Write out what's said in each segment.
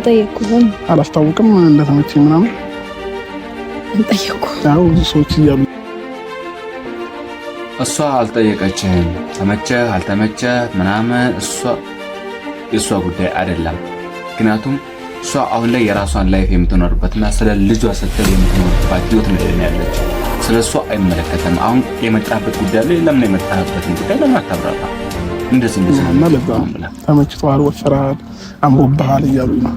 ጠየቅኩህ አላስታውቅም እንደተመቸኝ ምናምን ጠየቅኩህ። ያው ሰዎች እያሉ እሷ አልጠየቀችህም። ተመቸህ አልተመቸህ ምናምን የእሷ ጉዳይ አይደለም። ምክንያቱም እሷ አሁን ላይ የራሷን ላይፍ የምትኖርበትና ስለ ልጇ ስትል የምትኖርባት ህይወት ነው ያለችው። ስለ እሷ አይመለከተም። አሁን የመጣበት ጉዳይ ላይ ለምን የመጣበትን ጉዳይ ለምን አታብራራ? እንደዚህ ተመችቶሃል፣ ወፍረሃል፣ አምሮብሃል እያሉ ነው።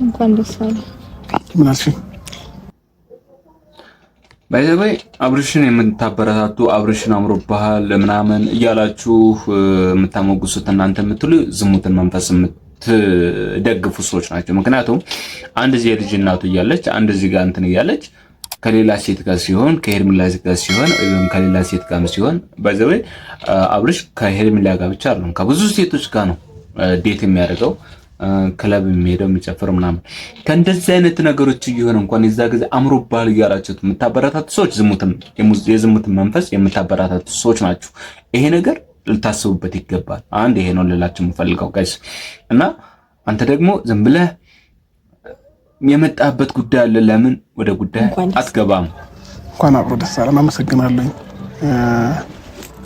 እንኳን ደስ አለ። ምን አልሽኝ? ባይዘበይ አብርሽን የምታበረታቱ አብርሽን አምሮብሃል ምናምን እያላችሁ የምታሞግሱት እናንተ የምትሉ ዝሙትን መንፈስ የምትደግፉ ሰዎች ናቸው። ምክንያቱም አንድ እዚህ የልጅ እናቱ እያለች አንድ እዚህ ጋር እንትን እያለች ከሌላ ሴት ጋር ሲሆን ከሄርሜላ ጋር ሲሆን ወይም ከሌላ ሴት ጋር ሲሆን ባይዘበይ አብርሽ ከሄርሜላ ጋር ብቻ አይደለም ከብዙ ሴቶች ጋር ነው ዴት የሚያደርገው ክለብ የሚሄደው የሚጨፍር ምናምን። ከእንደዚህ አይነት ነገሮች እየሆነ እንኳን የዛ ጊዜ አምሮብሃል እያላችሁት የምታበረታቱ ሰዎች የዝሙትን መንፈስ የምታበረታቱ ሰዎች ናችሁ። ይሄ ነገር ልታስቡበት ይገባል። አንድ ይሄ ነው ልላችሁ የምፈልገው ጋይስ። እና አንተ ደግሞ ዝም ብለህ የመጣበት ጉዳይ አለ። ለምን ወደ ጉዳይ አትገባም? እንኳን አብሮ ደስ አለን። አመሰግናለሁ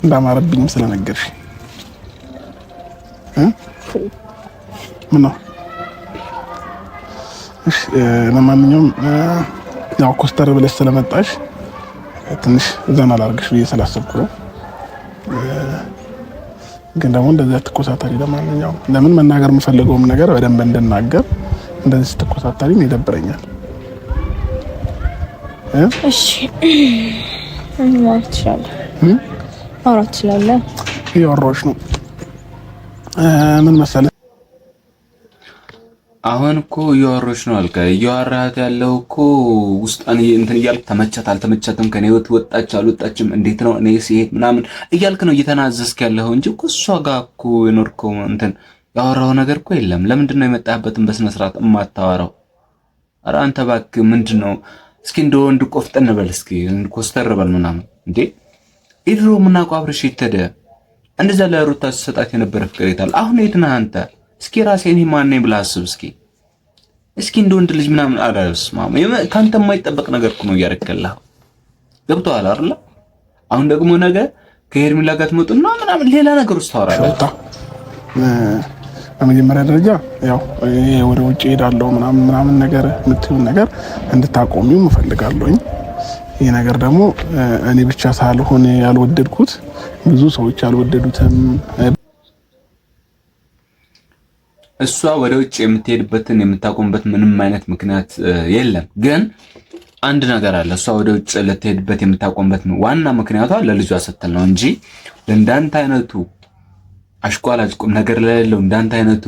እንዳማረብኝም ስለነገርሽ። ምን ነው? እሺ ለማንኛውም ያው ኮስተር ብለሽ ስለመጣሽ ትንሽ ዘና ላድርግሽ ብዬ ስላሰብኩ ነው። ግን ደግሞ እንደዚህ አትኮሳተሪ። ለማንኛውም ለምን መናገር የምፈልገውም ነገር በደንብ እንድናገር እንደዚህ ስትኮሳተሪ ይደብረኛል። እሺ ማውራት ትችላለህ። እያወራሁሽ ነው። ምን መሰለህ አሁን እኮ እያወራሁሽ ነው አልከ። እያወራሃት ያለው እኮ ውስጣን እንትን እያልክ ተመቻት አልተመቻትም፣ ከኔ ህይወት ወጣች አልወጣችም፣ እንዴት ነው እኔ ሲሄድ ምናምን እያልክ ነው እየተናዘዝክ ያለው እንጂ እኮ እሷ ጋር እኮ የኖርከው እንትን ያወራው ነገር እኮ የለም። ለምንድን ነው የመጣህበትን በስነ ስርዓት የማታወራው? ኧረ አንተ እባክህ ምንድን ነው? እስኪ እንደ ወንድ ቆፍጠን በል እስኪ ኮስተር በል ምናምን። እንዴ ኢድሮ ምናውቀው አብርሽ ይተደ እንደዛ ለሩታ ሰጣት የነበረ ፍቅር ይታል። አሁን የት ነህ አንተ? እስኪ ራሴን ማን ነኝ ብለህ አስብ እስኪ እንደ ወንድ ልጅ ምናምን አዳርስ ማማ ካንተ የማይጠበቅ ነገር እኮ ነው እያረከላህ። ገብቶሃል አይደል? አሁን ደግሞ ነገ ከሄርሜላ ጋር ትመጡና ምናምን ሌላ ነገር ውስጥ ታወራለህ። በመጀመሪያ ደረጃ ያው ወደ ውጭ ሄዳለሁ ምናምን ነገር የምትይውን ነገር እንድታቆሚው እፈልጋለሁኝ። ይሄ ነገር ደግሞ እኔ ብቻ ሳልሆን ያልወደድኩት ብዙ ሰዎች ያልወደዱትም። እሷ ወደ ውጭ የምትሄድበትን የምታቆምበት ምንም አይነት ምክንያት የለም። ግን አንድ ነገር አለ። እሷ ወደ ውጭ ልትሄድበት የምታቆምበት ዋና ምክንያቷ ለልጇ ስትል ነው እንጂ ለእንዳንተ አይነቱ አሽቋላጭ ቁም ነገር ለሌለው እንዳንተ አይነቱ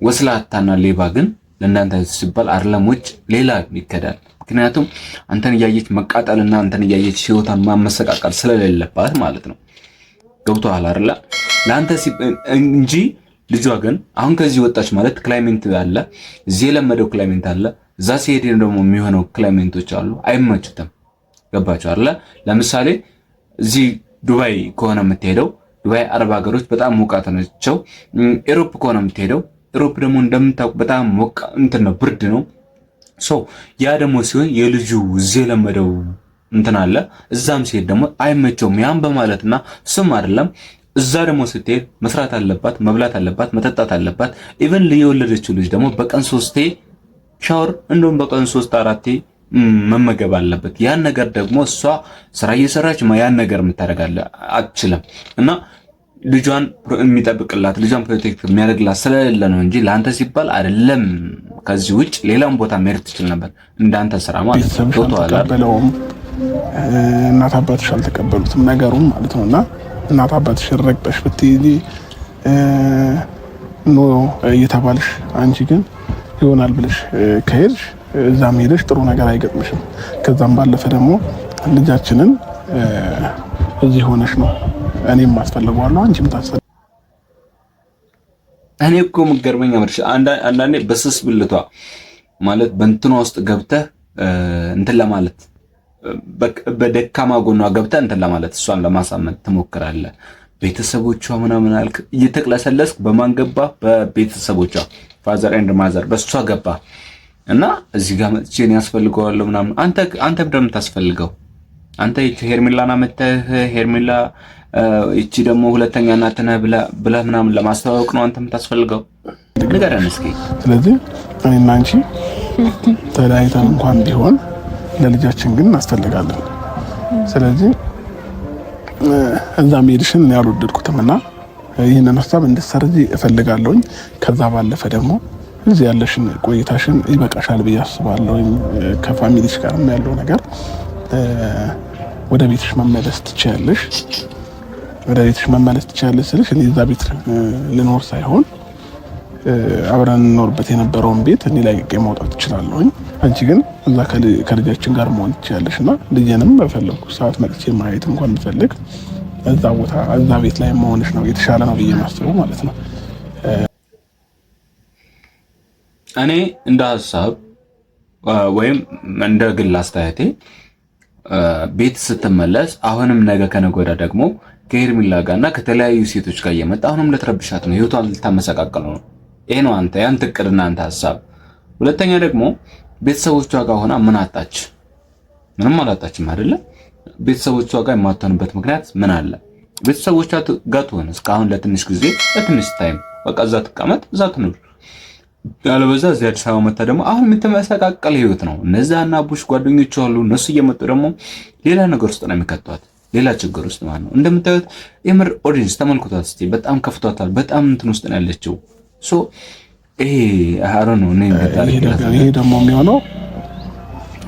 ወስላታና ሌባ ግን ለእናንተ ሲባል አይደለም ውጭ ሌላ ይከዳል። ምክንያቱም አንተን እያየች መቃጠልና አንተን እያየች ህይወቷን ማመሰቃቀል ስለሌለባት ማለት ነው። ገብቶሃል አይደል? ለአንተ እንጂ ልጇ ግን አሁን ከዚህ ወጣች ማለት ክላይሜንት አለ፣ እዚህ የለመደው ክላይሜንት አለ፣ እዛ ሲሄድ ደግሞ የሚሆነው ክላይሜንቶች አሉ። አይመችትም። ገባችሁ አይደል? ለምሳሌ እዚህ ዱባይ ከሆነ የምትሄደው ዱባይ አረብ ሀገሮች በጣም ሞቃት ናቸው። ኤሮፕ ከሆነ የምትሄደው ኤሮፕ ደግሞ እንደምታውቁ በጣም ሞቃ እንትን ነው፣ ብርድ ነው። ያ ደግሞ ሲሆን የልጁ እዚህ የለመደው እንትን አለ፣ እዛም ሲሄድ ደግሞ አይመቸውም። ያን በማለትና ስም አይደለም እዛ ደግሞ ስትሄድ መስራት አለባት፣ መብላት አለባት፣ መጠጣት አለባት። ኢቭን የወለደችው ልጅ ደግሞ በቀን 3 ሻወር እንደውም በቀን 3-4 መመገብ አለበት። ያን ነገር ደግሞ እሷ ስራ እየሰራች ያን ነገር የምታደርጋለ አትችልም። እና ልጇን የሚጠብቅላት ልጇን ፕሮቴክት የሚያደርግላት ስለሌለ ነው እንጂ ለአንተ ሲባል አይደለም። ከዚህ ውጭ ሌላም ቦታ መሄድ ትችል ነበር እንዳንተ ስራ ማለት ነው። እናት አባትሽ አልተቀበሉትም ነገሩን ማለት ነውና እናት አባትሽ ረግጠሽ ብትይዚ ኖ እየተባልሽ አንቺ ግን ይሆናል ብለሽ ከሄድሽ እዛም ሄደሽ ጥሩ ነገር አይገጥምሽም። ከዛም ባለፈ ደግሞ ልጃችንን እዚህ ሆነሽ ነው እኔም ማስፈልገዋለሁ አንቺም ታሰብ። እኔ እኮ ምገርመኛ ማለት አንዳንዴ በስስ ብልቷ ማለት በእንትኗ ውስጥ ገብተህ እንትን ለማለት በደካማ ጎኗ ገብተህ እንትን ለማለት እሷን ለማሳመን ትሞክራለህ። ቤተሰቦቿ ምናምን አልክ እየተቅለሰለስክ በማን ገባ? በቤተሰቦቿ ፋዘር ኤንድ ማዘር በሷ ገባ እና እዚህ ጋር መጥቼ እኔ ያስፈልገዋለሁ ምናምን። አንተ ምንድነው የምታስፈልገው? አንተ ይቺ ሄርሜላና መተህ ሄርሜላ ይቺ ደግሞ ሁለተኛ እናት ነህ ብለህ ምናምን ለማስተዋወቅ ነው አንተ የምታስፈልገው? ንገረን እስኪ። ስለዚህ እኔና አንቺ ተለያይተን እንኳን ቢሆን ለልጃችን ግን እናስፈልጋለን። ስለዚህ እዛ መሄድሽን ያልወደድኩትም እና ይህንን ሀሳብ እንድትሰርጂ እፈልጋለሁኝ። ከዛ ባለፈ ደግሞ እዚህ ያለሽን ቆይታሽን ይበቃሻል ብዬ አስባለሁ። ከፋሚሊሽ ጋርም ያለው ነገር ወደ ቤትሽ መመለስ ትችያለሽ። ወደ ቤትሽ መመለስ ትችያለሽ ስልሽ እኔ እዛ ቤት ልኖር ሳይሆን አብረን እንኖርበት የነበረውን ቤት እኔ ላይ መውጣት እችላለሁኝ። አንቺ ግን እዛ ከልጃችን ጋር መሆን ትችያለሽ እና ልጄንም በፈለኩ ሰዓት መጥቼ ማየት እንኳን ብፈልግ እዛ ቦታ እዛ ቤት ላይ መሆንሽ ነው የተሻለ ነው ብዬ ማስበው ማለት ነው። እኔ እንደ ሀሳብ ወይም እንደ ግል አስተያየቴ ቤት ስትመለስ አሁንም ነገ ከነገ ወዲያ ደግሞ ከሄርሜላ ጋርና ከተለያዩ ሴቶች ጋር እየመጣ አሁንም ልትረብሻት ነው፣ ህይወቷን ልታመሰቃቀለው ነው። ይሄ ነው ያንተ እቅድና አንተ ሀሳብ። ሁለተኛ ደግሞ ቤተሰቦቿ ጋር ሆና ምን አጣች? ምንም አላጣችም አይደለ? ቤተሰቦቿ ጋር የማትሆንበት ምክንያት ምን አለ? ቤተሰቦቿ ጋር ትሆን እስካሁን ለትንሽ ጊዜ ለትንሽ ታይም በቃ እዛ ትቀመጥ፣ እዛ ትኑር። ያለበዛ እዚህ አዲስ አበባ መጣ ደግሞ አሁን የምትመሰቃቀል ህይወት ነው። እነዛና ቡሽ ጓደኞች አሉ። እነሱ እየመጡ ደግሞ ሌላ ነገር ውስጥ ነው የሚከቷት፣ ሌላ ችግር ውስጥ ማለት ነው። እንደምታዩት የምር ኦዲየንስ ተመልክቷት እስቲ፣ በጣም ከፍቷታል። በጣም እንትን ውስጥ ነው ያለችው። ሶ ይሄ አሮ ነው እኔ ይሄ ደግሞ የሚሆነው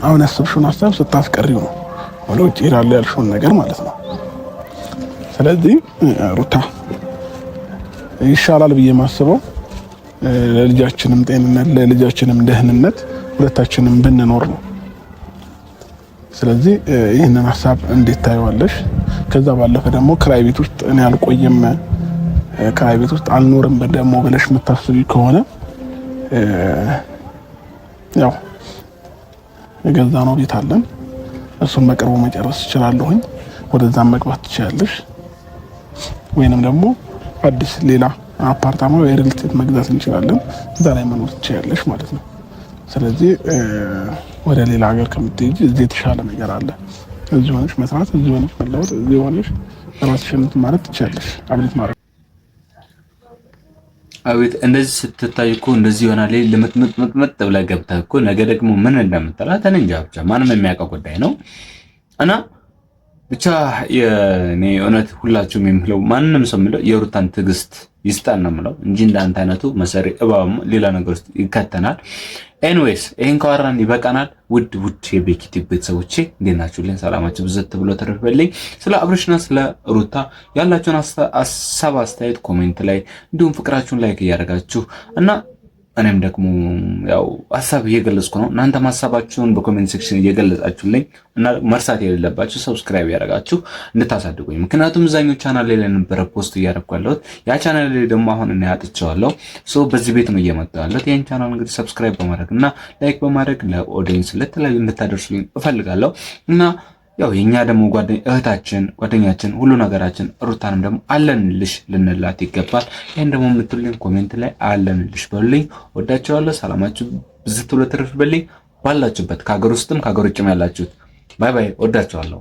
አሁን ያሰብሽውን ሀሳብ ስታስቀሪው ነው ወደ ውጭ ይላል ያልሽውን ነገር ማለት ነው። ስለዚህ ሩታ ይሻላል ብዬ ማስበው ለልጃችንም ጤንነት ለልጃችንም ደህንነት ሁለታችንም ብንኖር ነው። ስለዚህ ይህንን ሀሳብ እንዴት ታየዋለሽ? ከዛ ባለፈ ደግሞ ክራይ ቤት ውስጥ እኔ አልቆይም ክራይ ቤት ውስጥ አልኖርም ደግሞ ብለሽ የምታስቢ ከሆነ ያው የገዛ ነው ቤት አለን፣ እሱን በቅርቡ መጨረስ እችላለሁኝ። ወደዛም መግባት ትችያለሽ፣ ወይንም ደግሞ አዲስ ሌላ አፓርታማ ወይ ሪል ስቴት መግዛት እንችላለን። እዛ ላይ መኖር ትችያለሽ ማለት ነው። ስለዚህ ወደ ሌላ ሀገር ከምትሄጂ እዚህ የተሻለ ነገር አለ። እዚህ ሆነሽ መስራት፣ እዚህ ሆነሽ መለወጥ፣ እዚህ ሆነሽ ራስሽን ማለት ትችያለሽ። አብሊት ማለት አቤት እንደዚህ ስትታይ እኮ እንደዚህ ይሆናል። ልምጥምጥምጥ ብለህ ገብተህ እኮ ነገ ደግሞ ምን እንደምትላት እኔ እንጃ። ብቻ ማንም የሚያውቀው ጉዳይ ነው እና ብቻ የኔ እውነት ሁላችሁም የምለው ማንንም ሰው የምለው የሩታን ትዕግስት ይስጣን ነው የምለው እንጂ እንዳንተ አይነቱ መሰሪ እባብ ሌላ ነገር ውስጥ ይከተናል። ኤኒዌይስ ይሄን ካወራን ይበቃናል። ውድ የቤኪቲ ቤተሰቦቼ እንዴት ናችሁልኝ? ሰላማችሁ ብዘት ብሎ ተረፈልኝ። ስለ አብርሽና ስለ ሩታ ያላችሁን ሀሳብ አስተያየት ኮሜንት ላይ እንዲሁም ፍቅራችሁን ላይክ እያደረጋችሁ እና እኔም ደግሞ ያው ሀሳብ እየገለጽኩ ነው። እናንተም ሀሳባችሁን በኮሜንት ሴክሽን እየገለጻችሁልኝ እና መርሳት የሌለባችሁ ሰብስክራይብ ያደረጋችሁ እንድታሳድጉኝ። ምክንያቱም እዛኛው ቻናል ላይ ለነበረ ፖስት እያደረኩ ያለሁት ያ ቻናል ላይ ደግሞ አሁን እኔ አጥቼዋለሁ። በዚህ ቤት ነው እየመጣሁ ያለሁት። ይህን ቻናል እንግዲህ ሰብስክራይብ በማድረግ እና ላይክ በማድረግ ለኦዲየንስ ለተለያዩ እንድታደርሱልኝ እፈልጋለሁ እና ያው የኛ ደግሞ እህታችን ጓደኛችን ሁሉ ነገራችን ሩታንም ደግሞ አለንልሽ ልንላት ይገባል። ይሄን ደግሞ የምትሉኝ ኮሜንት ላይ አለንልሽ በሉልኝ። ወዳችኋለሁ። ሰላማችሁ ብዝት ብሎ ትርፍ በልኝ። ባላችሁበት ከሀገር ውስጥም ከሀገር ውጭም ያላችሁት ባይ ባይ። ወዳችኋለሁ።